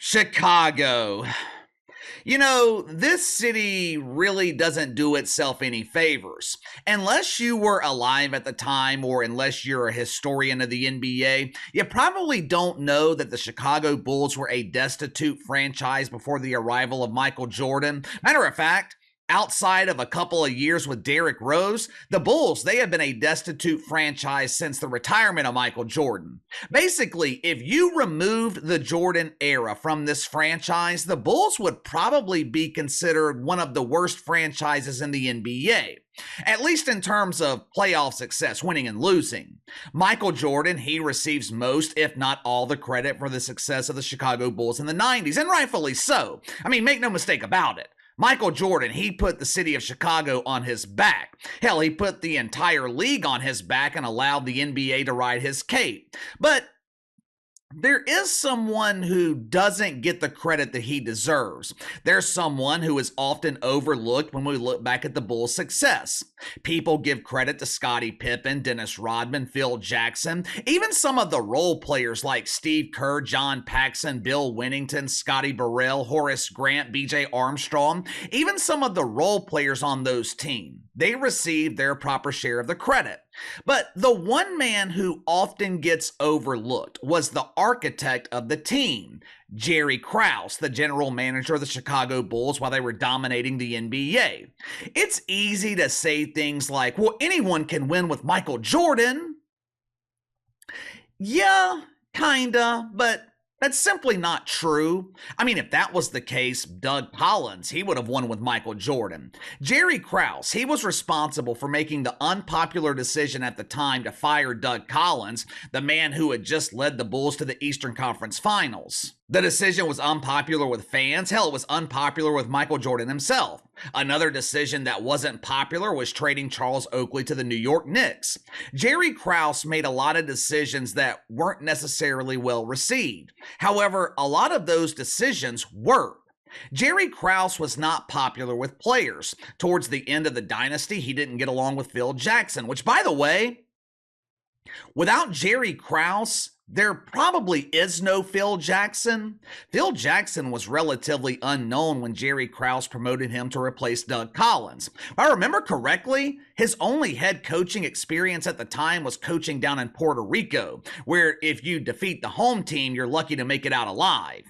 Chicago. You know, this city really doesn't do itself any favors. Unless you were alive at the time or unless you're a historian of the NBA, you probably don't know that the Chicago Bulls were a destitute franchise before the arrival of Michael Jordan. Matter of fact, outside of a couple of years with Derrick Rose, the Bulls, they have been a destitute franchise since the retirement of Michael Jordan. Basically, if you removed the Jordan era from this franchise, the Bulls would probably be considered one of the worst franchises in the NBA. At least in terms of playoff success, winning and losing. Michael Jordan, he receives most, if not all, the credit for the success of the Chicago Bulls in the 90s, and rightfully so. I mean, make no mistake about it. Michael Jordan, he put the city of Chicago on his back. Hell, he put the entire league on his back and allowed the NBA to ride his cape. But there is someone who doesn't get the credit that he deserves. There's someone who is often overlooked when we look back at the Bulls' success. People give credit to Scottie Pippen, Dennis Rodman, Phil Jackson, even some of the role players like Steve Kerr, John Paxson, Bill Winnington, Scotty Burrell, Horace Grant, BJ Armstrong, even some of the role players on those teams. They receive their proper share of the credit. But the one man who often gets overlooked was the architect of the team, Jerry Krause, the general manager of the Chicago Bulls while they were dominating the NBA. It's easy to say things like, well, anyone can win with Michael Jordan. Yeah, kinda, but that's simply not true. I mean, if that was the case, Doug Collins, he would have won with Michael Jordan. Jerry Krause, he was responsible for making the unpopular decision at the time to fire Doug Collins, the man who had just led the Bulls to the Eastern Conference Finals. The decision was unpopular with fans. Hell, it was unpopular with Michael Jordan himself. Another decision that wasn't popular was trading Charles Oakley to the New York Knicks. Jerry Krause made a lot of decisions that weren't necessarily well received. However, a lot of those decisions were. Jerry Krause was not popular with players. Towards the end of the dynasty, he didn't get along with Phil Jackson, which, by the way, without Jerry Krause, there probably is no Phil Jackson. Phil Jackson was relatively unknown when Jerry Krause promoted him to replace Doug Collins. If I remember correctly, his only head coaching experience at the time was coaching down in Puerto Rico, where if you defeat the home team, you're lucky to make it out alive.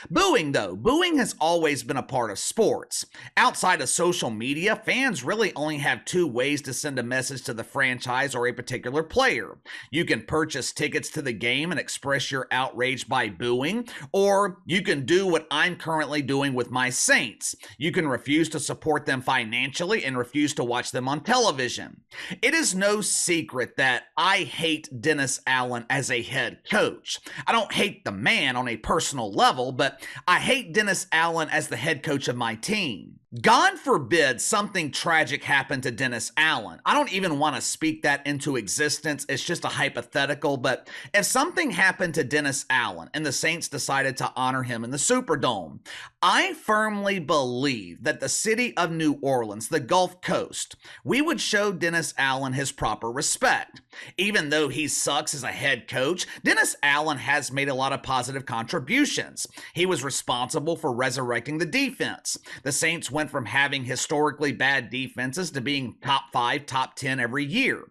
Booing, though, booing has always been a part of sports. Outside of social media, fans really only have two ways to send a message to the franchise or a particular player. You can purchase tickets to the game and express your outrage by booing, or you can do what I'm currently doing with my Saints. You can refuse to support them financially and refuse to watch them on television. It is no secret that I hate Dennis Allen as a head coach. I don't hate the man on a personal level, but I hate Dennis Allen as the head coach of my team. God forbid something tragic happened to Dennis Allen. I don't even want to speak that into existence. It's just a hypothetical, but if something happened to Dennis Allen and the Saints decided to honor him in the Superdome, I firmly believe that the city of New Orleans, the Gulf Coast, we would show Dennis Allen his proper respect. Even though he sucks as a head coach, Dennis Allen has made a lot of positive contributions. He was responsible for resurrecting the defense. The Saints went from having historically bad defenses to being top 5, top 10 every year.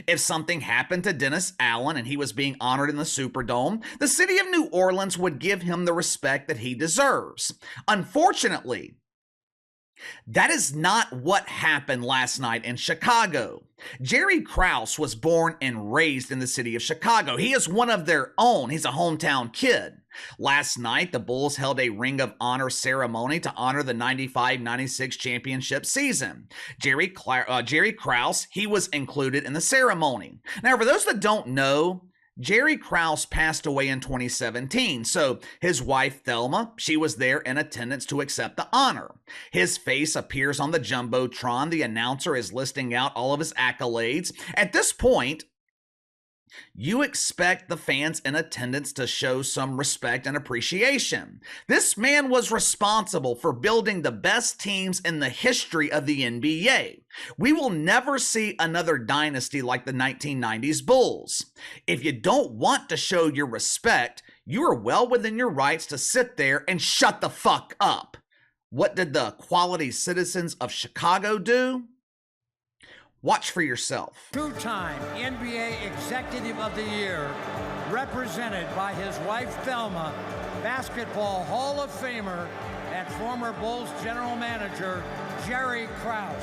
If something happened to Dennis Allen and he was being honored in the Superdome, the city of New Orleans would give him the respect that he deserves. Unfortunately, that is not what happened last night in Chicago. Jerry Krause was born and raised in the city of Chicago. He is one of their own. He's a hometown kid. Last night, the Bulls held a Ring of Honor ceremony to honor the 95-96 championship season. Jerry Krause, he was included in the ceremony. Now, for those that don't know, Jerry Krause passed away in 2017, so his wife Thelma, she was there in attendance to accept the honor. His face appears on the Jumbotron. The announcer is listing out all of his accolades. At this point, you expect the fans in attendance to show some respect and appreciation. This man was responsible for building the best teams in the history of the NBA. We will never see another dynasty like the 1990s Bulls. If you don't want to show your respect, You are well within your rights to sit there and shut the fuck up. What did the quality citizens of Chicago do? Watch for yourself. Two-time NBA Executive of the Year, represented by his wife Thelma, Basketball Hall of Famer and former Bulls general manager Jerry Krause.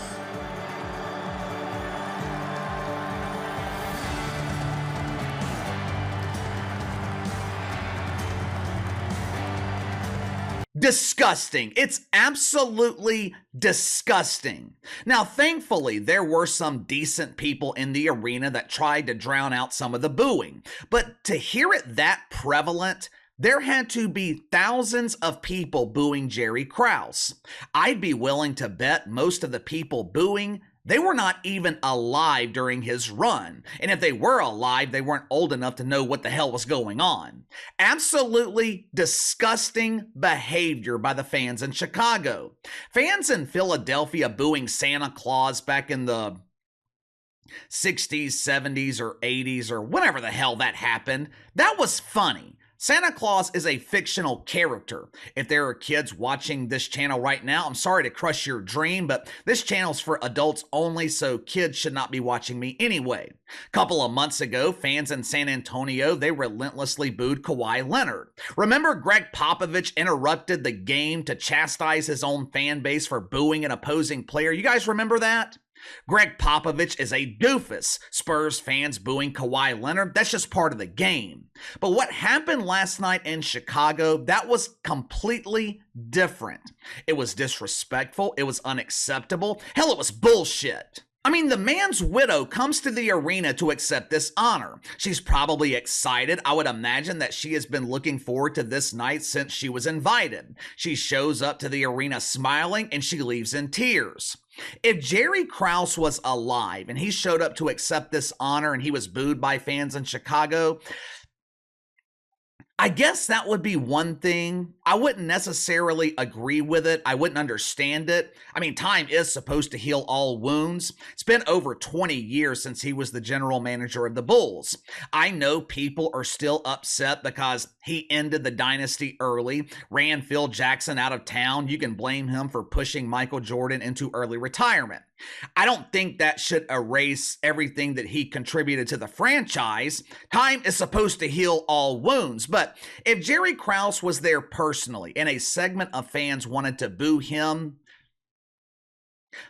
Disgusting. It's absolutely disgusting. Now, thankfully, there were some decent people in the arena that tried to drown out some of the booing. But to hear it that prevalent, there had to be thousands of people booing Jerry Krause. I'd be willing to bet most of the people booing, they were not even alive during his run. And if they were alive, they weren't old enough to know what the hell was going on. Absolutely disgusting behavior by the fans in Chicago. Fans in Philadelphia booing Santa Claus back in the 60s, 70s, or 80s, or whenever the hell that happened, that was funny. Santa Claus is a fictional character. If there are kids watching this channel right now, I'm sorry to crush your dream, but this channel's for adults only, so kids should not be watching me anyway. A couple of months ago, fans in San Antonio, they relentlessly booed Kawhi Leonard. Remember Greg Popovich interrupted the game to chastise his own fan base for booing an opposing player? You guys remember that? Greg Popovich is a doofus. Spurs fans booing Kawhi Leonard, that's just part of the game. But what happened last night in Chicago, that was completely different. It was disrespectful, it was unacceptable, hell, it was bullshit. I mean, the man's widow comes to the arena to accept this honor. She's probably excited. I would imagine that she has been looking forward to this night since she was invited. She shows up to the arena smiling and she leaves in tears. If Jerry Krause was alive and he showed up to accept this honor and he was booed by fans in Chicago, I guess that would be one thing. I wouldn't necessarily agree with it. I wouldn't understand it. I mean, time is supposed to heal all wounds. It's been over 20 years since he was the general manager of the Bulls. I know people are still upset because he ended the dynasty early, ran Phil Jackson out of town. You can blame him for pushing Michael Jordan into early retirement. I don't think that should erase everything that he contributed to the franchise. Time is supposed to heal all wounds, but if Jerry Krause was there personally and a segment of fans wanted to boo him,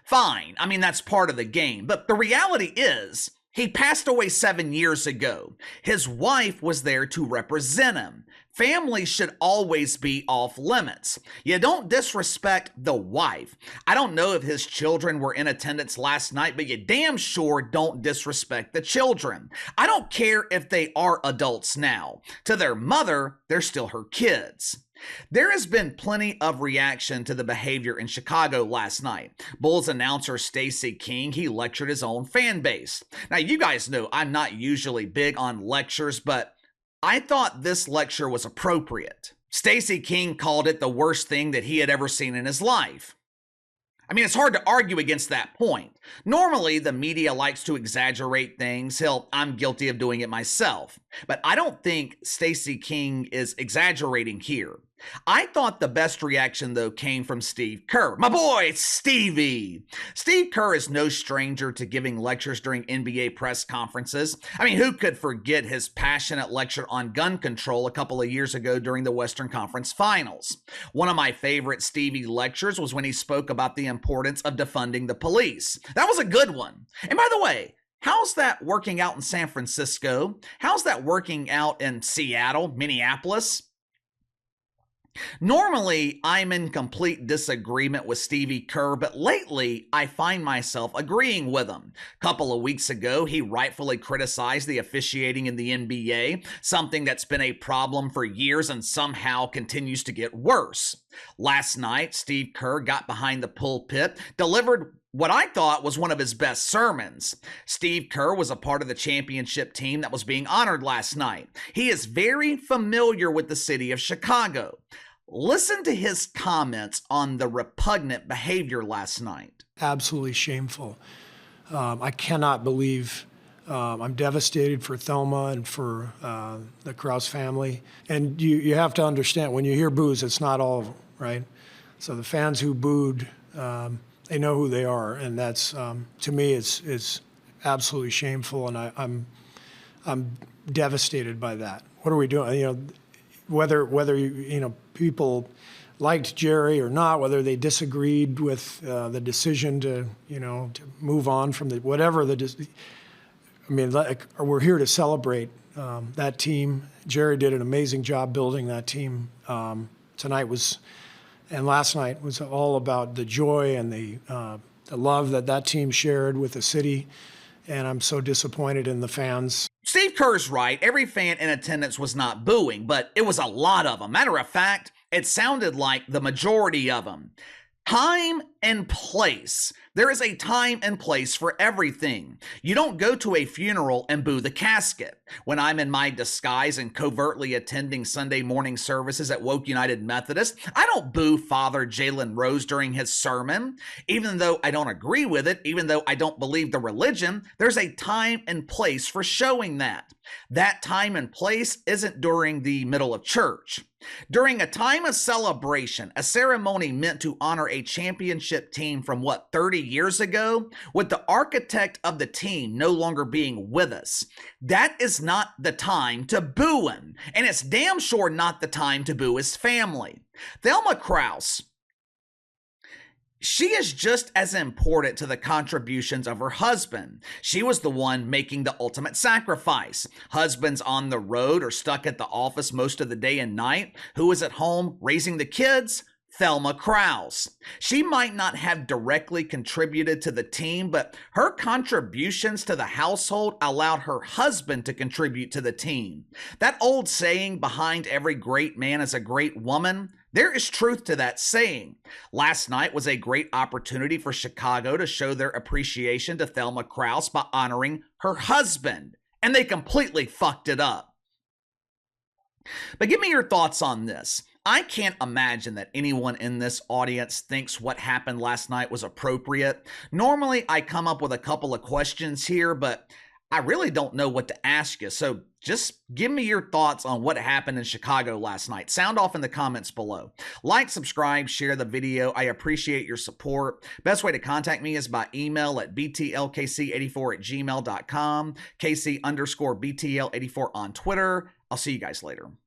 fine. I mean, that's part of the game, but the reality is, he passed away 7 years ago. His wife was there to represent him. Family should always be off limits. You don't disrespect the wife. I don't know if his children were in attendance last night, but you damn sure don't disrespect the children. I don't care if they are adults now. To their mother, they're still her kids. There has been plenty of reaction to the behavior in Chicago last night. Bulls announcer Stacey King, he lectured his own fan base. Now, you guys know I'm not usually big on lectures, but I thought this lecture was appropriate. Stacey King called it the worst thing that he had ever seen in his life. I mean, it's hard to argue against that point. Normally, the media likes to exaggerate things. Hell, I'm guilty of doing it myself. But I don't think Stacey King is exaggerating here. I thought the best reaction, though, came from Steve Kerr. My boy, Stevie! Steve Kerr is no stranger to giving lectures during NBA press conferences. I mean, who could forget his passionate lecture on gun control a couple of years ago during the Western Conference Finals? One of my favorite Stevie lectures was when he spoke about the importance of defunding the police. That was a good one. And by the way, how's that working out in San Francisco? How's that working out in Seattle, Minneapolis? Normally, I'm in complete disagreement with Stevie Kerr, but lately, I find myself agreeing with him. A couple of weeks ago, he rightfully criticized the officiating in the NBA, something that's been a problem for years and somehow continues to get worse. Last night, Steve Kerr got behind the pulpit, delivered what I thought was one of his best sermons. Steve Kerr was a part of the championship team that was being honored last night. He is very familiar with the city of Chicago. Listen to his comments on the repugnant behavior last night. Absolutely shameful. I cannot believe I'm devastated for Thelma and for the Krause family. And you have to understand, when you hear boos, it's not all of them, right? So the fans who booed, they know who they are, and that's to me, it's absolutely shameful, and I'm devastated by that. What are we doing? Whether people liked Jerry or not, whether they disagreed with the decision to move on from whatever we're here to celebrate that team. Jerry did an amazing job building that team. Last night was all about the joy and the love that team shared with the city. And I'm so disappointed in the fans. Steve Kerr's right. Every fan in attendance was not booing, but it was a lot of them. Matter of fact, it sounded like the majority of them. Time and place. There is a time and place for everything. You don't go to a funeral and boo the casket. When I'm in my disguise and covertly attending Sunday morning services at Woke United Methodist, I don't boo Father Jalen Rose during his sermon. Even though I don't agree with it, even though I don't believe the religion, there's a time and place for showing that. That time and place isn't during the middle of church. During a time of celebration, a ceremony meant to honor a championship team from 30 years ago, with the architect of the team no longer being with us. That is not the time to boo him, and it's damn sure not the time to boo his family. Thelma Krause, she is just as important to the contributions of her husband. She was the one making the ultimate sacrifice. Husband's on the road or stuck at the office most of the day and night. Who is at home raising the kids? Thelma Krause. She might not have directly contributed to the team, but her contributions to the household allowed her husband to contribute to the team. That old saying, behind every great man is a great woman, there is truth to that saying. Last night was a great opportunity for Chicago to show their appreciation to Thelma Krause by honoring her husband, and they completely fucked it up. But give me your thoughts on this. I can't imagine that anyone in this audience thinks what happened last night was appropriate. Normally, I come up with a couple of questions here, but I really don't know what to ask you. So just give me your thoughts on what happened in Chicago last night. Sound off in the comments below. Like, subscribe, share the video. I appreciate your support. Best way to contact me is by email at btlkc84@gmail.com, KC_BTL84 on Twitter. I'll see you guys later.